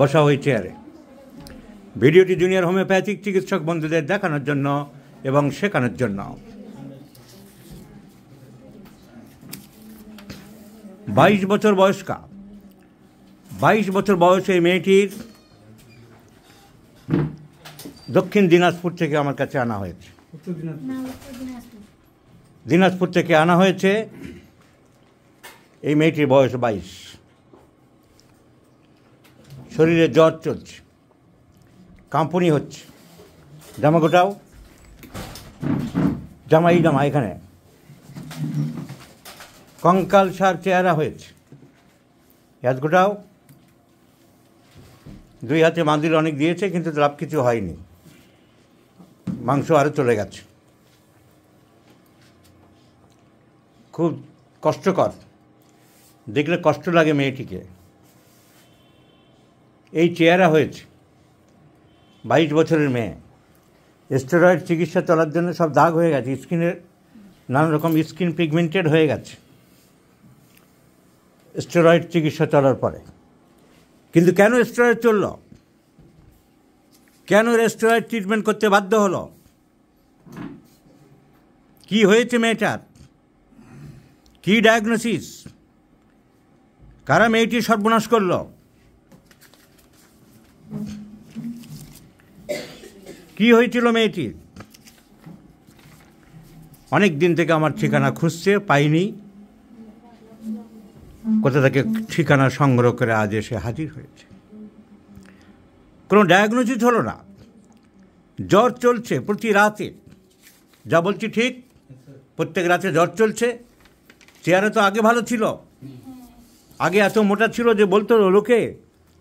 বসা ওই চেয়ারে। ভিডিওটি জুনিয়র হোমিওপ্যাথিক চিকিৎসক বন্ধুদের দেখানোর জন্য এবং শেখানোর জন্য। 22 বছর বয়স্কা, 22 বছর বয়সে এই মেয়েটির দক্ষিণ দিনাজপুর থেকে আমার কাছে আনা হয়েছে। দিনাজপুর থেকে আনা হয়েছে। এই মেয়েটির বয়স 22। শরীরে জ্বর চলছে, কাঁপুনি হচ্ছে। জামা গোটাও, জামা এখানে কঙ্কাল সার চেহারা হয়েছে। হাত গোটাও। 2 হাতে মাদুর অনেক দিয়েছে, কিন্তু লাভ কিছু হয়নি, মাংস আরও চলে গেছে। খুব কষ্টকর, দেখলে কষ্ট লাগে মেয়েটিকে। এই চেহারা হয়েছে, 22 বছরের মেয়ে। স্টেরয়েড চিকিৎসা চলার জন্য সব দাগ হয়ে গেছে, স্কিনের নানা রকম স্কিন পিগমেন্টেড হয়ে গেছে স্টেরয়েড চিকিৎসা চলার পরে। কিন্তু কেন স্টেরয়েড চলল? কেন স্টেরয়েড ট্রিটমেন্ট করতে বাধ্য হলো? কি হয়েছে মেয়েটার? কি ডায়াগনোসিস? কারা মেয়েটির সর্বনাশ করল? কি হয়েছিল মেয়েটির? অনেক দিন থেকে আমার ঠিকানা খুঁজছে, পাইনি। কোথা থেকে ঠিকানা সংগ্রহ করে আজ এসে হাজির হয়েছে। কোনো ডায়াগনোসিস হলো না। জ্বর চলছে প্রতি রাতে, যা বলছি ঠিক? প্রত্যেক রাতে জ্বর চলছে। চেহারা তো আগে ভালো ছিল, আগে এত মোটা ছিল যে বলতো লোকে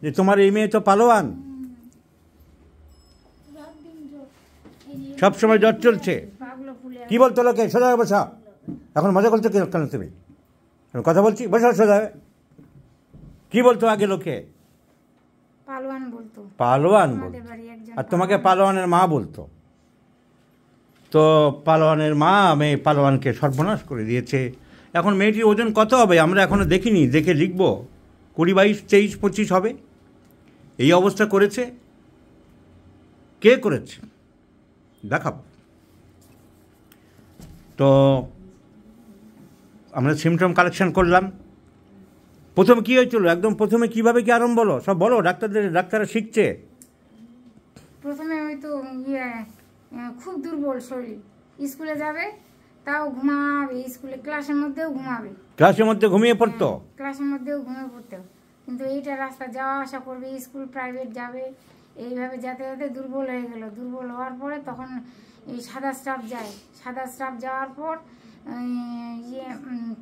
যে তোমার এই মেয়ে তো পালোয়ান। সবসময় জ্বর চলছে। কি বলতো লোকে? সোজা বসা। এখন মজা করছো কেন তুমি? কথা বলছি, বসা সোজা। কি বলতো আগে লোকে? পালোয়ান বলতো। আর তোমাকে পালোয়ানের মা বলতো। তো পালোয়ানের মা মেয়ে পালোয়ানকে সর্বনাশ করে দিয়েছে। এখন মেয়েটির ওজন কত হবে আমরা এখনও দেখিনি, দেখে লিখব। 20, 22, 23, 25 হবে। এই অবস্থা করেছে। কে করেছে দেখাব। তো আমরা সিমটম কালেকশন করলাম। প্রথমে কী হয়েছিল? একদম প্রথমে কীভাবে কি আরম্ভ বলো, সব বলো। ডাক্তাররা শিখছে। প্রথমে ওই তো খুব দুর্বল শরীর, স্কুলে যাবে তাও ঘুমাবে, স্কুলে ক্লাসের মধ্যেও ঘুমাবে, ক্লাসের মধ্যে ঘুমিয়ে পড়তো, ক্লাসের মধ্যেও ঘুমিয়ে পড়তো। কিন্তু এইটা রাস্তা যাওয়া আসা করবে, স্কুল প্রাইভেট যাবে, এইভাবে যেতে যেতে দুর্বল হয়ে গেল। দুর্বল হওয়ার পরে তখন এই সাদা স্টাফ যায়। সাদা স্টাফ যাওয়ার পর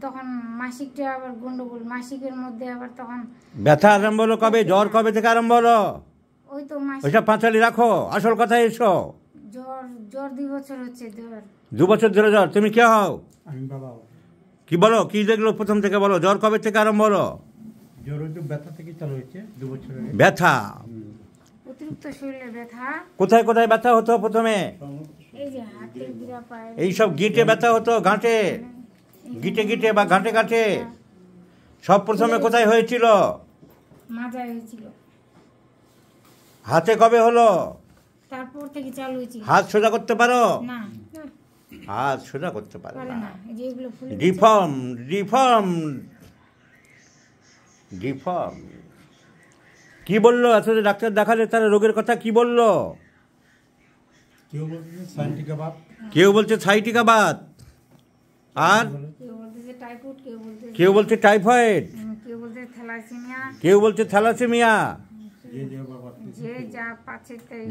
তখন মাসিকটা আবার গন্ডগোল, মাসিকের মধ্যে আবার তখন ব্যথা আরম্ভ হলো। কবে? জ্বর কবে থেকে আরম্ভ হলো? ওই তো ওইসব পাঁচালি রাখো, আসল কথা এসো। জ্বর 2 বছর হচ্ছে। 2 বছর ধরে জ্বর। তুমি কে হও? আমি বাবা। কি বলো? কি দেখলো প্রথম থেকে বলো? জ্বর কবে থেকে আরম্ভ হলো? জ্বর তো ব্যথা থেকে চালু হয়েছে 2 বছর আগে। ব্যথা, অতিরিক্ত শরীরে ব্যথা। কোথায় কোথায় ব্যথা হতো প্রথমে? এই যে হাতে, গিরা পায়ে, এইসব গিঁটে ব্যথা হতো, গাঁটে, গিঁটে বা গাঁটে। সব প্রথমে কোথায় হয়েছিল? মাজায় হয়েছিল। হাতে কবে হলো? তারপর থেকে চালু হয়েছিল। হাত সোজা করতে পারো? না, হাত সোজা করতে পারো না। যেগুলো ডিফর্ম। কি বললো? আসলে ডাক্তার দেখালে তারা রোগের কথা কি বললো? কেউ বলছে সাইটিকাবাত, আর কেউ বলছে টাইফয়েড, কেউ বলছে থ্যালাসেমিয়া।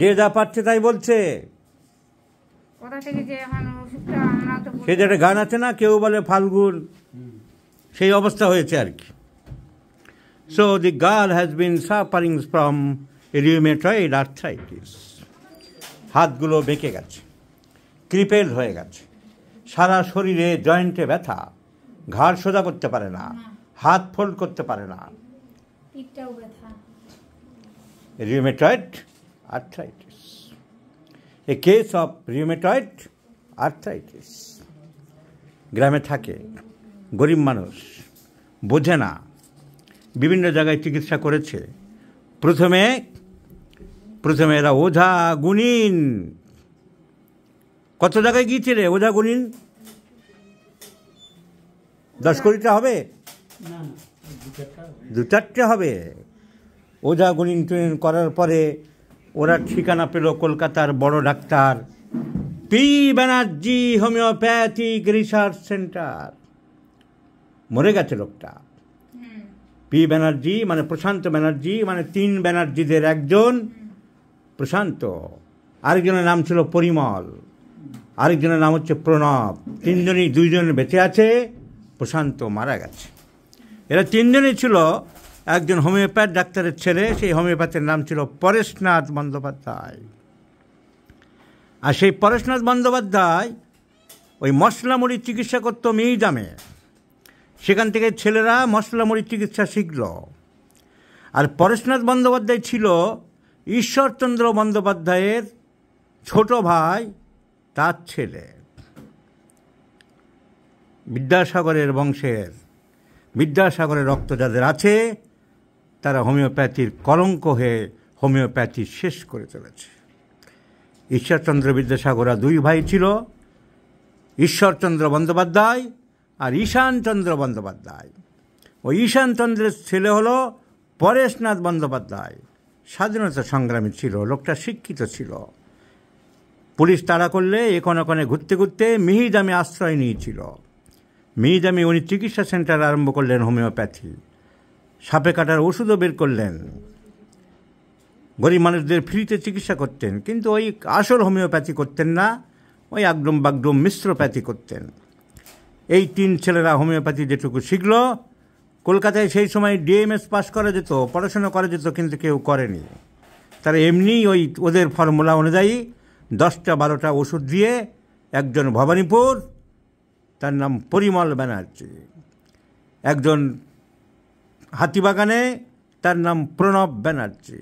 যে যা পাচ্ছে তাই বলছে। সে যে একটা গান আছে না, কেউ বলে ফাল্গুন, সেই অবস্থা হয়েছে আর কি। So the girl has been suffering from rheumatoid arthritis. হাতগুলো বেঁকে গেছে, ক্রিপেল হয়ে গেছে, সারা শরীরে জয়েন্টে ব্যথা, ঘাড় সোজা করতে পারে না, হাত ফোল্ড করতে পারে না। rheumatoid arthritis, a case of rheumatoid arthritis. গ্রামে থাকে, গরিব মানুষ, বোঝে না, বিভিন্ন জায়গায় চিকিৎসা করেছে। প্রথমে এরা ওঝা গুণিন, কত জায়গায় গিয়েছিলে ওঝা গুণিন? 10 কোটিটা হবে, 2-4টে হবে। ওঝা গুণিন টুনিন করার পরে ওরা ঠিকানা পেল কলকাতার বড় doctor P Banerjee homeopathic research centre. মরে গেছে লোকটা। পি ব্যানার্জি মানে প্রশান্ত ব্যানার্জি, মানে 3 ব্যানার্জিদের একজন প্রশান্ত, আরেকজনের নাম ছিল পরিমল, আরেকজনের নাম হচ্ছে প্রণব। 3জনই, 2জন বেঁচে আছে, প্রশান্ত মারা গেছে। এরা 3জনই ছিল একজন হোমিওপ্যাথ ডাক্তারের ছেলে। সেই হোমিওপ্যাথের নাম ছিল পরেশনাথ বন্দ্যোপাধ্যায়। আর সেই পরেশনাথ বন্দ্যোপাধ্যায় ওই মশলা মুড়ির চিকিৎসা করতো মিহিদামে। সেখান থেকে ছেলেরা মশলা মুড়ির চিকিৎসা শিখল। আর পরেশনাথ বন্দ্যোপাধ্যায় ছিল ঈশ্বরচন্দ্র বন্দ্যোপাধ্যায়ের ছোট ভাই, তার ছেলে। বিদ্যাসাগরের বংশের, বিদ্যাসাগরের রক্ত যাদের আছে তারা হোমিওপ্যাথির কলঙ্ক হয়ে হোমিওপ্যাথি শেষ করে চলেছে। ঈশ্বরচন্দ্র বিদ্যাসাগররা 2 ভাই ছিল, ঈশ্বরচন্দ্র বন্দ্যোপাধ্যায় আর ঈশানচন্দ্র বন্দ্যোপাধ্যায়। ওই ঈশানচন্দ্রের ছেলে হলো পরেশনাথ বন্দ্যোপাধ্যায়। স্বাধীনতা সংগ্রামী ছিল, লোকটা শিক্ষিত ছিল। পুলিশ তাড়া করলে এখানে ঘুরতে ঘুরতে মিহিদামে আশ্রয় নিয়েছিল। মিহিদামে উনি চিকিৎসা সেন্টার আরম্ভ করলেন হোমিওপ্যাথি। সাপে কাটার ওষুধও বের করলেন, গরিব মানুষদের ফ্রিতে চিকিৎসা করতেন। কিন্তু ওই আসল হোমিওপ্যাথি করতেন না, ওই আগডুম বাগডুম মিশ্রপ্যাথি করতেন। এই 3 ছেলেরা হোমিওপ্যাথি যেটুকু শিখল, কলকাতায় সেই সময় ডিএমএস পাস করা যেত, পড়াশোনা করা যেত, কিন্তু কেউ করেনি। তারা এমনি ওই ওদের ফর্মুলা অনুযায়ী 10টা-12টা ওষুধ দিয়ে, একজন ভবানীপুর, তার নাম পরিমল ব্যানার্জি, একজন হাতিবাগানে, তার নাম প্রণব ব্যানার্জি,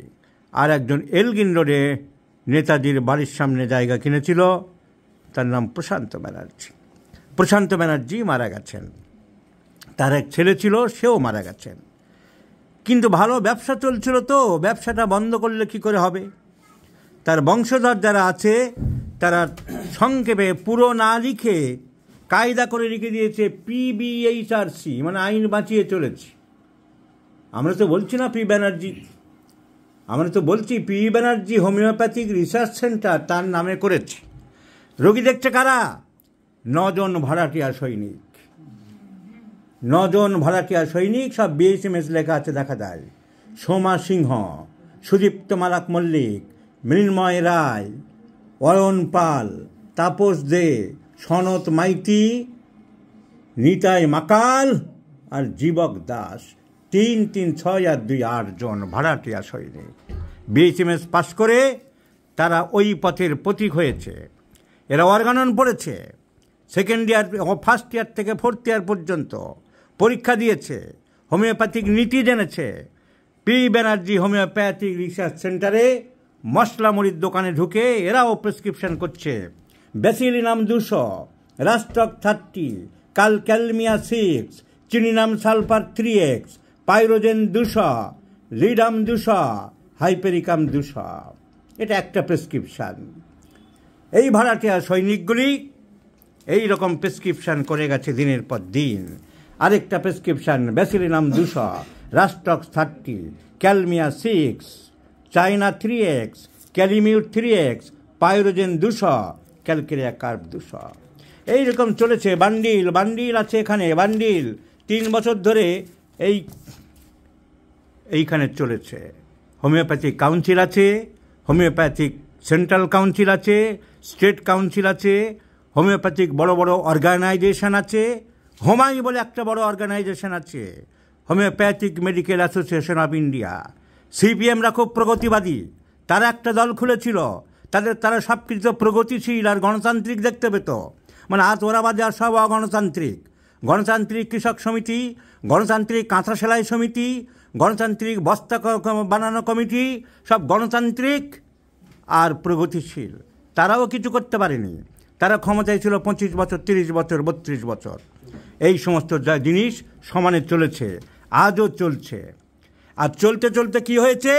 আর একজন এলগিন রোডে নেতাজির বাড়ির সামনে জায়গা কিনেছিল, তার নাম প্রশান্ত ব্যানার্জি। প্রশান্ত ব্যানার্জি মারা গেছেন, তার এক ছেলে ছিল, সেও মারা গেছেন। কিন্তু ভালো ব্যবসা চলছিল, তো ব্যবসাটা বন্ধ করলে কি করে হবে? তার বংশধর যারা আছে তারা সংক্ষেপে পুরো না লিখে কায়দা করে রেখে দিয়েছে PBHRC, মানে আইন বাঁচিয়ে চলেছে। আমরা তো বলছি না পি ব্যানার্জি, আমরা তো বলছি P Banerjee homeopathic research centre তার নামে করেছে। রোগী দেখছে কারা? 9 জন ভাড়াটিয়া সৈনিক। 9 জন ভাড়াটিয়া সৈনিক, সব BSMS লেখা আছে, দেখা যায়। সোমা সিংহ, সুদীপ্ত মালাক মল্লিক, মৃন্ময় রায়, অয়ন পাল, তাপস দে, সনত মাইতি, নিতাই মাকাল আর জীবক দাস। 3, 3, 6 আর 2, 8 জন ভাড়াটিয়া সৈনিক। BSMS পাস করে তারা ওই পথের প্রতীক হয়েছে। এরা অর্গানন পড়েছে, 2nd ইয়ার, 1st ইয়ার থেকে 4th ইয়ার পর্যন্ত পরীক্ষা দিয়েছে, হোমিওপ্যাথিক নীতি জেনেছে। পি ব্যানার্জি হোমিওপ্যাথিক রিসার্চ সেন্টারে মশলা মুড়ির দোকানে ঢুকে এরাও প্রেসক্রিপশন করছে। Bacillinum 200, rhus tox 30, kalmia 6, chininum sulphur 3x, pyrogen 200, ledum 200, hypericum 200। এটা একটা প্রেসক্রিপশান। এই ভাড়াটিয়া সৈনিকগুলি এই রকম প্রেসক্রিপশান করে গেছে দিনের পর দিন। আরেকটা প্রেসক্রিপশান, ব্যাসিলিনাম 200, রাস্টক 30, ক্যালমিয়া 6, চাইনা 3x, ক্যালিমিউট 3x, pyrogen 200, calcarea carb 200। এইরকম চলেছে। বান্ডিল আছে এখানে, বান্ডিল 3 বছর ধরে এইখানে চলেছে। হোমিওপ্যাথিক কাউন্সিল আছে, হোমিওপ্যাথিক সেন্ট্রাল কাউন্সিল আছে, স্টেট কাউন্সিল আছে, হোমিওপ্যাথিক বড় বড় অর্গানাইজেশন আছে। হোমাই বলে একটা বড় অর্গানাইজেশন আছে, homeopathic medical association of India. CPMরা খুব প্রগতিবাদী, তারা একটা দল খুলেছিল। তারা সব কিছু প্রগতিশীল আর গণতান্ত্রিক দেখতে পেত। মানে ওরাবাদী আর সব অগণতান্ত্রিক। গণতান্ত্রিক কৃষক সমিতি, গণতান্ত্রিক কাঁথা সেলাই সমিতি, গণতান্ত্রিক বস্তা বানানো কমিটি, সব গণতান্ত্রিক আর প্রগতিশীল। তারাও কিছু করতে পারেনি। তারা ক্ষমতায় ছিল 25 বছর, 30 বছর, 32 বছর। এই সমস্ত জিনিস সমানে চলেছে। আজও চলছে। আর চলতে চলতে কি হয়েছে,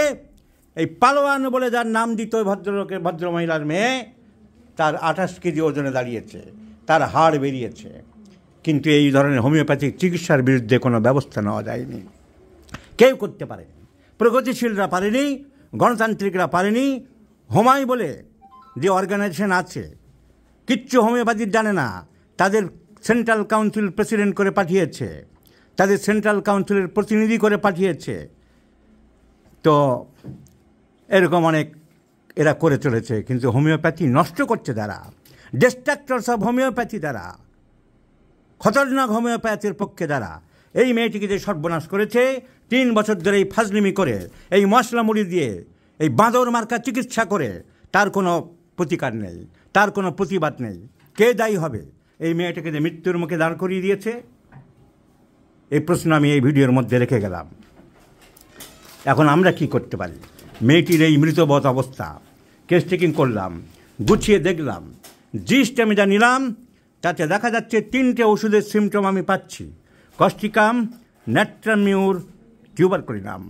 এই পালোয়ান বলে যার নাম দিত ভদ্রমহিলার মেয়ে, তার 28 কেজি ওজনে দাঁড়িয়েছে, তার হাড় বেরিয়েছে। কিন্তু এই ধরনের হোমিওপ্যাথিক চিকিৎসার বিরুদ্ধে কোনো ব্যবস্থা নেওয়া যায়নি, কেউ করতে পারেনি। প্রগতিশীলরা পারেনি, গণতান্ত্রিকরা পারেনি। হোমাই বলে যে অর্গানাইজেশন আছে কিচ্ছু হোমিওপ্যাথির জানে না, তাদের সেন্ট্রাল কাউন্সিল প্রেসিডেন্ট করে পাঠিয়েছে, তাদের সেন্ট্রাল কাউন্সিলের প্রতিনিধি করে পাঠিয়েছে। তো এরকম অনেক এরা করে চলেছে। কিন্তু হোমিওপ্যাথি নষ্ট করছে তারা, ডিস্ট্রাক্টরস অফ হোমিওপ্যাথি দ্বারা, খতরনাক হোমিওপ্যাথির পক্ষে দ্বারা। এই মেয়েটিকে যে সর্বনাশ করেছে, 3 বছর ধরে এই ফাজলিমি করে, এই মশলা মুড়ি দিয়ে, এই বাঁদর মার্কা চিকিৎসা করে, তার কোনো প্রতিকার নেই, তার কোনো প্রতিবাদ নেই। কে দায়ী হবে? এই মেয়েটাকে যে মৃত্যুর মুখে দাঁড় করিয়ে দিয়েছে, এই প্রশ্ন আমি এই ভিডিওর মধ্যে রেখে গেলাম। এখন আমরা কি করতে পারি? মেয়েটির এই মৃতবৎ অবস্থা, কেস টেকিং করলাম, গুছিয়ে দেখলাম, জিস্ট আমি যা নিলাম তাতে দেখা যাচ্ছে 3টে ওষুধের সিমটম আমি পাচ্ছি: কস্টিকাম, ন্যাট্রামিউর, টিউবারকুলিনাম।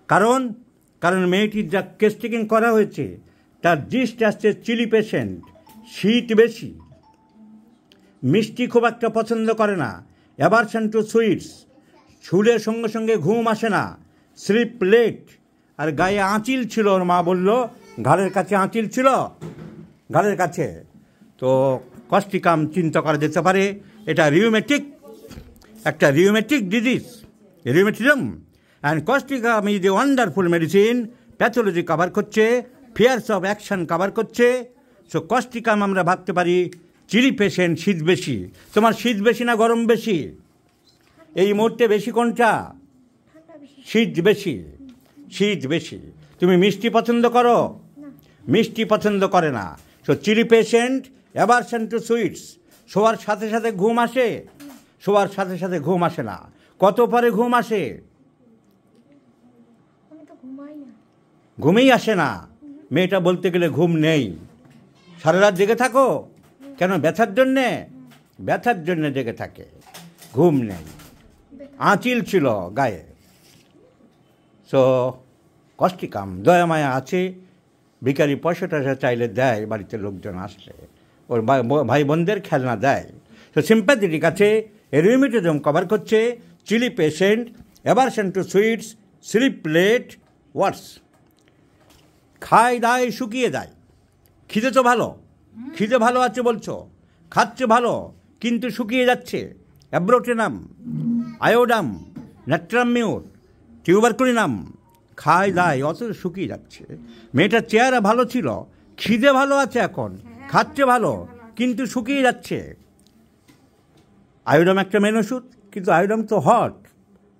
কারণ মেয়েটির যা কেস টেকিং করা হয়েছে তার জিস্ট আসছে চিলি পেশেন্ট, শীত বেশি, মিষ্টি খুব একটা পছন্দ করে না, অ্যাভারশন টু সুইটস, ছুলের সঙ্গে সঙ্গে ঘুম আসে না, স্লিপ লেট, আর গায়ে আঁচিল ছিল। ওর মা বলল ঘাড়ের কাছে আঁচিল ছিল, ঘাড়ের কাছে। তো কস্টিকাম চিন্তা করা যেতে পারে এটা একটা rheumatic disease, rheumatism. And Causticum is a wonderful medicine, pathology cover করছে, ফিয়ার্স অফ অ্যাকশন কভার করছে। সো কস্টিকাম আমরা ভাবতে পারি চিলি পেশেন্ট, শীত বেশি। তোমার শীত বেশি না গরম বেশি? এই মুহূর্তে বেশি কোনটা? শীত বেশি, শীত বেশি। তুমি মিষ্টি পছন্দ করো? মিষ্টি পছন্দ করে না। So chilli patient, aversion to sweets. শোয়ার সাথে সাথে ঘুম আসে? শোয়ার সাথে সাথে ঘুম আসে না। কত পরে ঘুম আসে? ঘুমেই আসে না। মেয়েটা বলতে গেলে ঘুম নেই। সারা রাত জেগে থাকো কেন? ব্যথার জন্যে? ব্যথার জন্যে জেগে থাকে, ঘুম নেই, আঁচিল ছিল গায়ে। সো কস্টিকাম দয়ামায়া আছে, ভিখারি পয়সা টয়সা চাইলে দেয়, বাড়িতে লোকজন আসলে ওর ভাই বোনদের খেলনা দেয়। তো সিম্প্যাথেটিক আছে, রিউমেটিজম কভার করছে, chilly patient, aversion to sweets, sleep late, worse. খায় দায় শুকিয়ে দেয়। খিদে তো ভালো, খিদে ভালো আছে বলছো, খাচ্ছে ভালো, কিন্তু শুকিয়ে যাচ্ছে। অ্যাব্রোটেনাম, আয়োডাম, ন্যাট্রামিউর, টিউবারকুলিনাম, খায় দায় অত শুকিয়ে যাচ্ছে। মেয়েটার চেহারা ভালো ছিল, খিদে ভালো আছে, এখন খাচ্ছে ভালো, কিন্তু শুকিয়ে যাচ্ছে। আয়োডাম একটা মেন ওষুধ, কিন্তু আয়োডাম তো হট,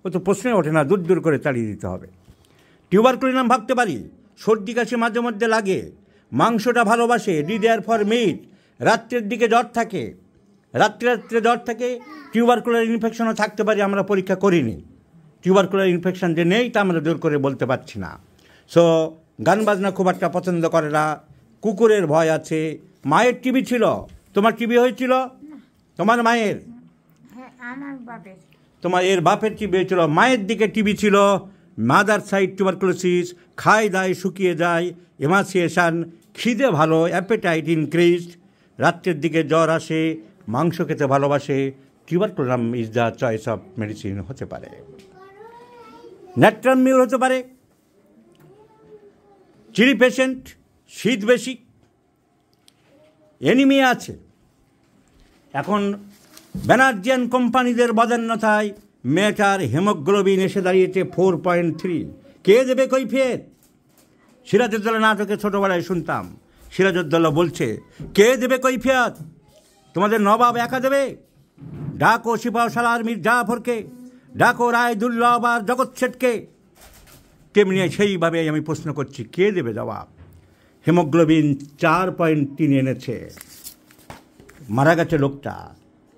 ও তো প্রশ্নে ওঠে না, দূর দূর করে চালিয়ে দিতে হবে। টিউবারকুলিনাম ভাবতে পারি, সর্দি কাশি মাঝে মধ্যে লাগে, মাংসটা ভালোবাসে, ডিডেয়ার ফর মিট, রাত্রের দিকে জ্বর থাকে, রাত্রে জ্বর থাকে। টিউবারকুলার ইনফেকশনও থাকতে পারে, আমরা পরীক্ষা করিনি। টিউবারকুলার ইনফেকশন যে নেই তা আমরা জোর করে বলতে পারছি না। সো গান বাজনা খুব একটা পছন্দ করে না, কুকুরের ভয় আছে। মায়ের টিবি ছিল? তোমার টিবি হয়েছিল? তোমার মায়ের? তোমার এর বাপের টিবি হয়েছিল, মায়ের দিকে টিবি ছিল, মাদার সাইড টিউবারকুলোসিস, খায় দায় শুকিয়ে যায়, এমাসিয়েশন, খিদে ভালো, অ্যাপেটাইট ইনক্রিজড, রাত্রের দিকে জ্বর আসে, মাংস খেতে ভালোবাসে। Tuberculum is the choice of medicine হতে পারে। ন্যাট্রামিউর হতে পারে। চিলি পেশেন্ট, শীত বেশি, এনিমিয়া আছে। এখন ব্যানার্জিয়ান কোম্পানিদের বদান্যতায় মেয়েটার হিমোগ্লোবিন এসে দাঁড়িয়েছে 4.3। কে দেবে কৈফিয়ত? সিরাজউদ্দৌলা নাটকে ছোটোবেলায় শুনতাম, সিরাজউদ্দৌলা বলছে কে দেবে কৈফিয়ত? তোমাদের নবাব একা দেবে? ডাকো সিপাহ সালার মীর জাফরকে, ডাকো রায়দুল্লাহ আর জগৎ শেঠকে। তেমনি সেইভাবে আমি প্রশ্ন করছি, কে দেবে জবাব? হিমোগ্লোবিন 4.3 এনেছে, মারা গেছে লোকটা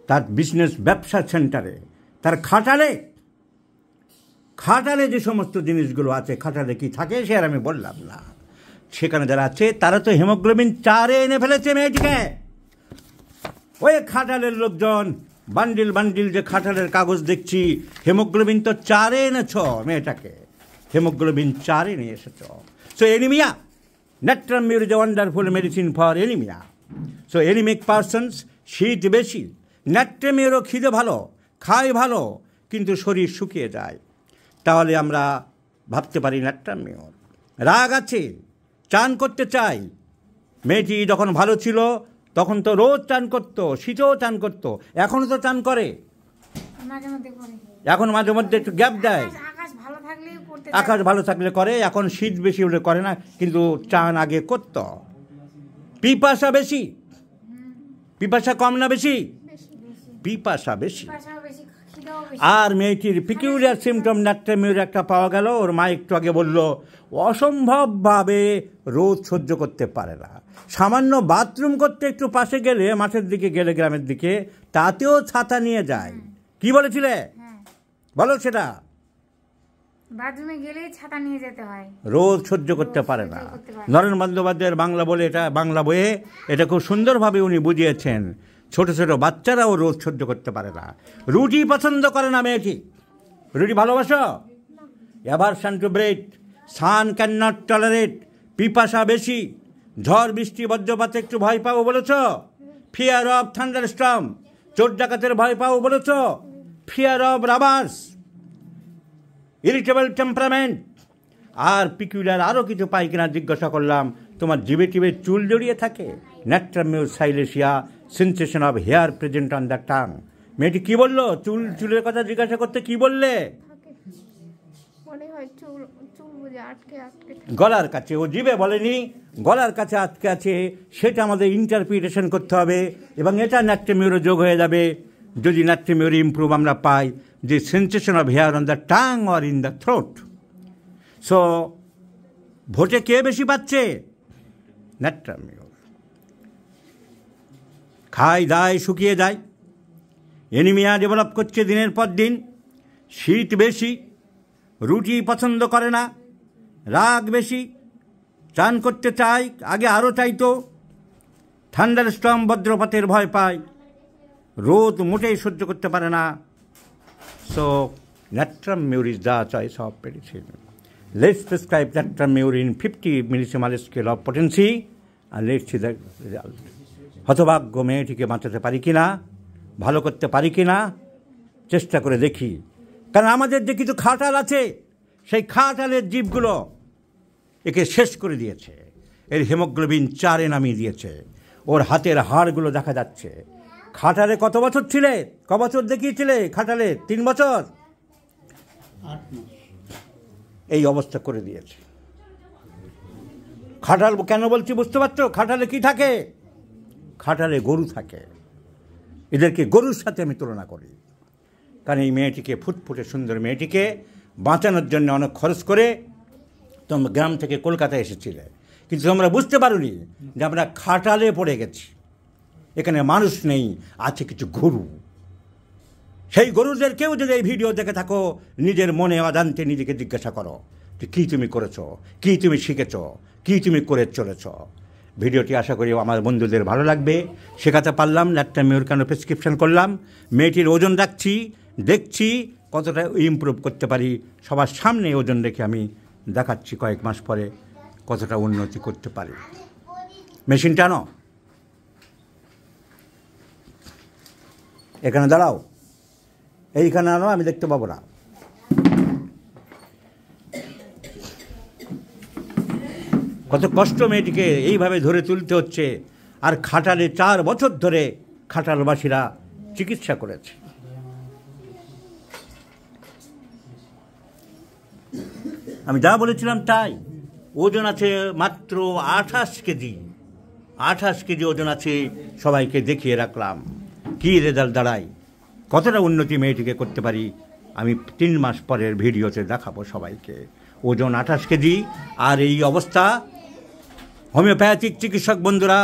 তার বিজনেস ব্যবসা সেন্টারে, তার খাটালে যে সমস্ত জিনিসগুলো আছে, খাটালে কি থাকে সে আর আমি বললাম না। সেখানে যারা আছে তারা তো হিমোগ্লোবিন 4 এনে ফেলেছে মেয়েটিকে। ওই খাটালের লোকজন বান্ডিল বান্ডিল যে খাটালের কাগজ দেখছি, হেমোগ্লোবিন তো 4 এনেছ মেয়েটাকে, হেমোগ্লোবিন 4 নিয়ে এসেছ। So anaemia, নাট্রাম mur is a wonderful medicine for anaemia. So anaemic persons, শীত বেশি, নাট্রাম মিউরও খিদে ভালো, খায় ভালো, কিন্তু শরীর শুকিয়ে যায়, তাহলে আমরা ভাবতে পারি নাট্রাম মিউর। রাগ আছে, চান করতে চাই। মেয়েটি যখন ভালো ছিল তখন তো রোজ চান করতো, শীতেও চান করতো, এখনও তো চান করে, মাঝে মধ্যে করে। এখন মাঝে মধ্যে একটু গ্যাপ দেয়। আকাশ ভালো থাকলেই করতে আকাশ ভালো থাকলে করে, এখন শীত বেশি হলে করে না, কিন্তু চান আগে করতো। পিপাসা বেশি, পিপাসা কম না বেশি? বেশি বেশি পিপাসা বেশি। পাশাও বেশি, খিদাও বেশি। আর মেয়েটির পিকিউলিয়ার সিমটম নাট্রাম মিউর একটা পাওয়া গেল। ওর মা একটু আগে বলল অসম্ভবভাবে রোদ সহ্য করতে পারে না। সামান্য বাথরুম করতে একটু পাশে গেলে, মাঠের দিকে গেলে, গ্রামের দিকে, তাতেও ছাতা নিয়ে যায়। কি বলেছিলে? হ্যাঁ, বলো সেটা। বাথরুমে গেলেই ছাতা নিয়ে যেতে হয়। রোদ সহ্য করতে পারে না। নরেন বন্দ্যোপাধ্যায়ের বাংলা বলে, এটা বাংলা বইয়ে এটা খুব সুন্দরভাবে উনি বুঝিয়েছেন। ছোট ছোট বাচ্চারাও রোদ সহ্য করতে পারে না। রুটি পছন্দ করে না মেয়েটি। রুটি ভালোবাসো? Aversion to bread, sun can not tolerate, পিপাসা বেশি, ঝড় বৃষ্টি বজ্রপাতে একটু ভয় পাও বলেছ, ফিয়ার অফ থান্ডারস্টর্ম, চোর ডাকাতের ভয় পাও বলেছ, fear of robbers, irritable temperament. আর পিকুলার আরও কিছু পাই কিনা জিজ্ঞাসা করলাম। তোমার জিভে টিভে চুল জড়িয়ে থাকে, natrum mur silicea, sensation of hair present on the tongue. মেয়েটি কি বললো? চুলের কথা জিজ্ঞাসা করতে কি বললে? মনে হয় চুল বুঝে আটকে গলার কাছে, ও জিভে বলেনি, গলার কাছে আটকে আছে। সেটা আমাদের ইন্টারপ্রিটেশন করতে হবে, এবং এটা নাট্রাম মিউরে যোগ হয়ে যাবে যদি নাট্রাম মিউরে ইমপ্রুভ আমরা পাই, যে sensation of hair on the tongue or in the throat. So ভোটে কে বেশি পাচ্ছে? Natrum mur. খায় দায় শুকিয়ে যায়, এনিমিয়া ডেভেলপ করছে দিনের পর দিন, শীত বেশি, রুটি পছন্দ করে না, রাগ বেশি, চান করতে চাই, আগে আরও চাইতো, থান্ডারস্টর্ম বজ্রপাতের ভয় পায়, রোদ মোটেই সহ্য করতে পারে না। So natrum mur is the choice of medicine. Let's prescribe natrum mur in 50 millesimal scale of potency, আর লেটস সি দ্য রেজাল্ট। হতভাগ্য মেয়েটিকে বাঁচাতে পারি কি না, ভালো করতে পারি কি না, চেষ্টা করে দেখি। কারণ আমাদের যে কিছু খাটাল আছে, সেই খাটালের জীবগুলো একে শেষ করে দিয়েছে। এর হেমোগ্লোবিন 4 নামিয়ে দিয়েছে। ওর হাতের হাড়গুলো দেখা যাচ্ছে। খাটালে কত বছর ছিলে? ক বছর দেখিয়েছিলে খাটালে? 3 বছর। 8 মাস। এই অবস্থা করে দিয়েছে। খাটাল কেন বলছি বুঝতে পারছো? খাটালে কি থাকে? খাটালে গরু থাকে। এদেরকে গরুর সাথে আমি তুলনা করি। কারণ এই মেয়েটিকে, ফুটফুটে সুন্দর মেয়েটিকে বাঁচানোর জন্য অনেক খরচ করে তোমরা গ্রাম থেকে কলকাতায় এসেছিলে, কিন্তু তোমরা বুঝতে পারোনি যে আমরা খাটালে পড়ে গেছি। এখানে মানুষ নেই, আছে কিছু গরু। সেই গরুদের কেউ যদি এই ভিডিও দেখে থাকো, নিজের মনে অজান্তে নিজেকে জিজ্ঞাসা করো যে কী তুমি করেছো, কী তুমি শিখেছো, কী তুমি করে চলেছ। ভিডিওটি আশা করি আমার বন্ধুদের ভালো লাগবে। শেখাতে পারলাম নাট্রাম মিউর কেন প্রেসক্রিপশন করলাম। মেয়েটির ওজন রাখছি, দেখছি কতটা ইমপ্রুভ করতে পারি। সবার সামনে ওজন রেখে আমি দেখাচ্ছি কয়েক মাস পরে কতটা উন্নতি করতে পারি। মেশিনটা আনো, এখানে দাঁড়াও, এইখানে আনো, আমি দেখতে পাবো না। কত কষ্ট মেয়েটিকে এইভাবে ধরে তুলতে হচ্ছে। আর খাটালে 4 বছর ধরে খাটালবাসীরা চিকিৎসা করেছে। আমি যা বলেছিলাম তাই। ওজন আছে মাত্র 28 কেজি। 28 কেজি ওজন আছে। সবাইকে দেখিয়ে রাখলাম কী রেজাল্ট দাঁড়ায়, কতটা উন্নতি মেয়েটিকে করতে পারি। আমি 3 মাস পরের ভিডিওতে দেখাবো সবাইকে। ওজন 28 কেজি। আর এই অবস্থা হোমিওপ্যাথিক চিকিৎসক বন্ধুরা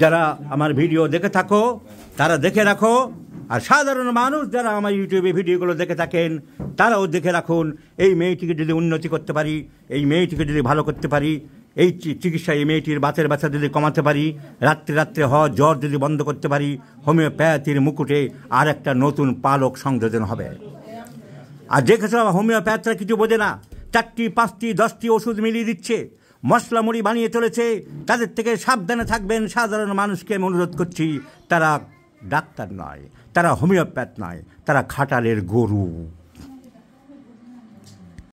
যারা আমার ভিডিও দেখে থাকো, তারা দেখে রাখো। আর সাধারণ মানুষ যারা আমার ইউটিউবে ভিডিওগুলো দেখে থাকেন, তারাও দেখে রাখুন। এই মেয়েটিকে যদি উন্নতি করতে পারি, এই মেয়েটিকে যদি ভালো করতে পারি, এই চিকিৎসা, এই মেয়েটির বাতের ব্যথা যদি কমাতে পারি, রাত্রে রাত্রে হওয়া জ্বর যদি বন্ধ করতে পারি, হোমিওপ্যাথির মুকুটে আর একটা নতুন পালক সংযোজন হবে। আর যে সব হোমিওপ্যাথরা কিছু বোঝে না, 4টি 5টি 10টি ওষুধ মিলিয়ে দিচ্ছে, মশলা মুড়ি বানিয়ে চলেছে, তাদের থেকে সাবধানে থাকবেন। সাধারণ মানুষকে আমি অনুরোধ করছি, তারা ডাক্তার নয়, তারা হোমিওপ্যাথ নয়, তারা খাটালের গরু।